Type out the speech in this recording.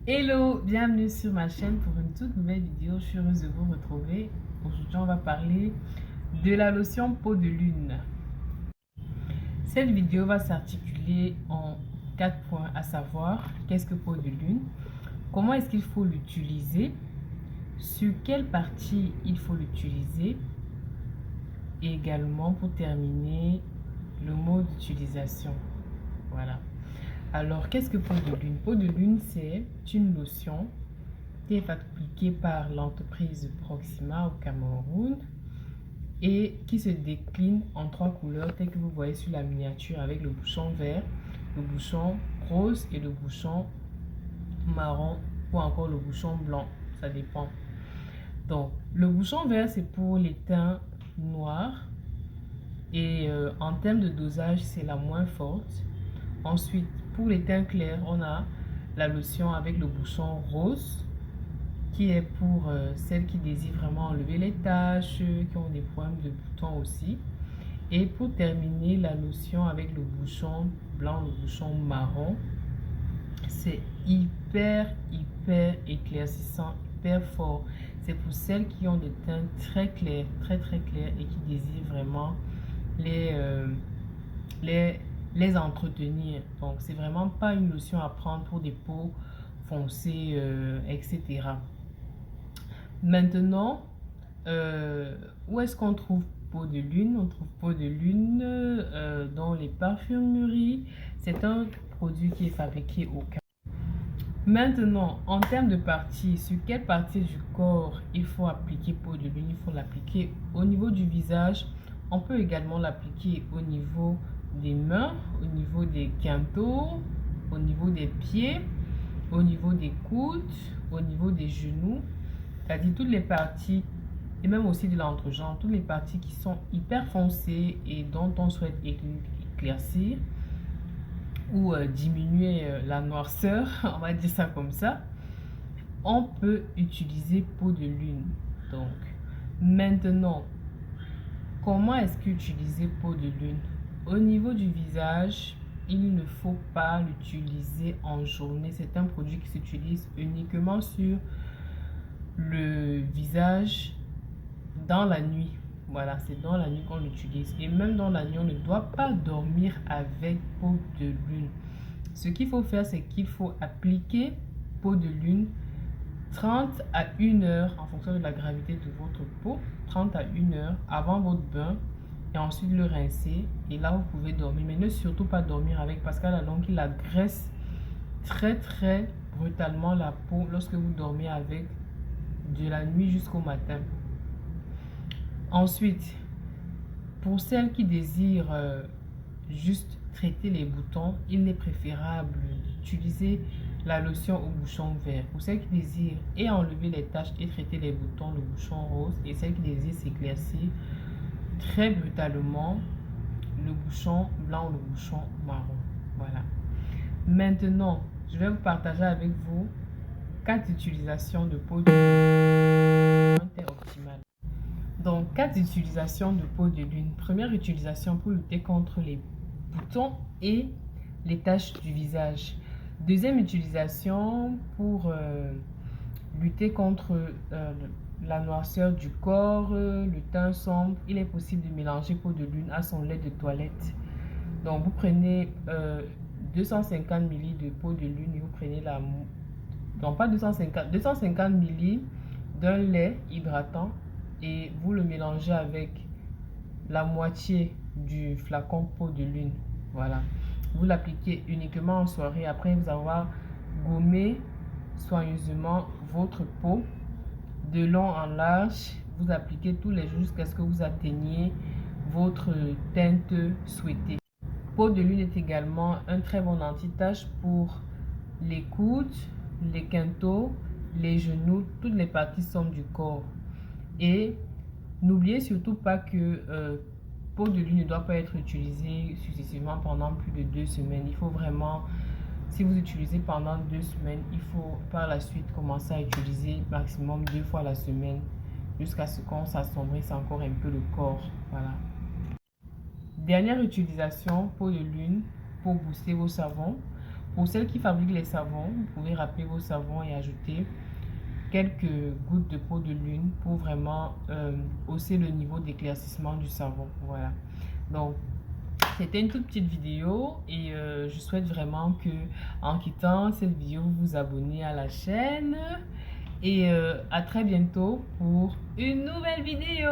Hello, bienvenue sur ma chaîne pour une toute nouvelle vidéo. Je suis heureuse de vous retrouver. Aujourd'hui, on va parler de la lotion peau de lune. Cette vidéo va s'articuler en 4 points, à savoir qu'est-ce que peau de lune, comment est-ce qu'il faut l'utiliser, sur quelle partie il faut l'utiliser et également pour terminer le mode d'utilisation. Voilà. Alors, qu'est-ce que peau de lune? Peau de lune, c'est une lotion qui est appliquée par l'entreprise Proxima au Cameroun et qui se décline en 3 couleurs telles que vous voyez sur la miniature, avec le bouchon vert, le bouchon rose et le bouchon marron ou encore le bouchon blanc, ça dépend. Donc, le bouchon vert, c'est pour les teints noirs et en termes de dosage, c'est la moins forte. Ensuite, pour les teints clairs, on a la lotion avec le bouchon rose qui est pour celles qui désirent vraiment enlever les taches, qui ont des problèmes de boutons aussi. Et pour terminer, la lotion avec le bouchon blanc, le bouchon marron. C'est hyper éclaircissant, hyper fort. C'est pour celles qui ont des teints très clairs et qui désirent vraiment les, les entretenir. Donc, c'est vraiment pas une lotion à prendre pour des peaux foncées, etc. Maintenant, où est-ce qu'on trouve peau de lune? On trouve peau de lune dans les parfumeries. C'est un produit qui est fabriqué au Canada. Maintenant, en termes de partie, sur quelle partie du corps il faut appliquer peau de lune? Il faut l'appliquer au niveau du visage. On peut également l'appliquer au niveau des mains, au niveau des quintaux, au niveau des pieds, au niveau des coudes, au niveau des genoux. C'est-à-dire toutes les parties, et même aussi de l'entrejambe, toutes les parties qui sont hyper foncées et dont on souhaite éclaircir ou diminuer la noirceur, on va dire ça comme ça, on peut utiliser peau de lune. Donc, maintenant, comment est-ce qu'utiliser peau de lune? Au niveau du visage, il ne faut pas l'utiliser en journée. C'est un produit qui s'utilise uniquement sur le visage dans la nuit. Voilà, c'est dans la nuit qu'on l'utilise. Et même dans la nuit, on ne doit pas dormir avec peau de lune. Ce qu'il faut faire, c'est qu'il faut appliquer peau de lune 30 à 1 heure en fonction de la gravité de votre peau, 30 à 1 heure avant votre bain, et ensuite le rincer. Et là, vous pouvez dormir. Mais ne surtout pas dormir avec, parce qu'à la longue, il agresse très brutalement la peau lorsque vous dormez avec de la nuit jusqu'au matin. Ensuite, pour celles qui désirent juste traiter les boutons, il est préférable d'utiliser la lotion au bouchon vert. Pour celles qui désirent et enlever les taches et traiter les boutons, le bouchon rose. Et celles qui désirent s'éclaircir très brutalement, le bouchon blanc ou le bouchon marron. Voilà. Maintenant, je vais vous partager avec vous 4 utilisations de peau de lune optimale. Donc, 4 utilisations de peau de lune. Première utilisation pour lutter contre les boutons et les taches du visage. Deuxième utilisation pour lutter contre la noirceur du corps, le teint sombre. Il est possible de mélanger peau de lune à son lait de toilette. Donc, vous prenez 250 ml de peau de lune et vous prenez la... Non, pas 250 ml d'un lait hydratant et vous le mélangez avec la moitié du flacon peau de lune. Voilà. Vous l'appliquez uniquement en soirée après vous avoir gommé soigneusement votre peau de long en large. Vous appliquez tous les jours jusqu'à ce que vous atteigniez votre teinte souhaitée. Peau de lune est également un très bon anti-tache pour les coudes, les quintaux, les genoux, toutes les parties sombres du corps. Et n'oubliez surtout pas que peau de lune ne doit pas être utilisée successivement pendant plus de 2 semaines. Il faut vraiment, si vous utilisez pendant 2 semaines, il faut par la suite commencer à utiliser maximum 2 fois la semaine jusqu'à ce qu'on s'assombrisse encore un peu le corps. Voilà. Dernière utilisation, peau de lune pour booster vos savons. Pour celles qui fabriquent les savons, vous pouvez râper vos savons et ajouter quelques gouttes de peau de lune pour vraiment hausser le niveau d'éclaircissement du savon. Voilà. Donc, c'était une toute petite vidéo et je souhaite vraiment que en quittant cette vidéo, vous vous abonnez à la chaîne et à très bientôt pour une nouvelle vidéo.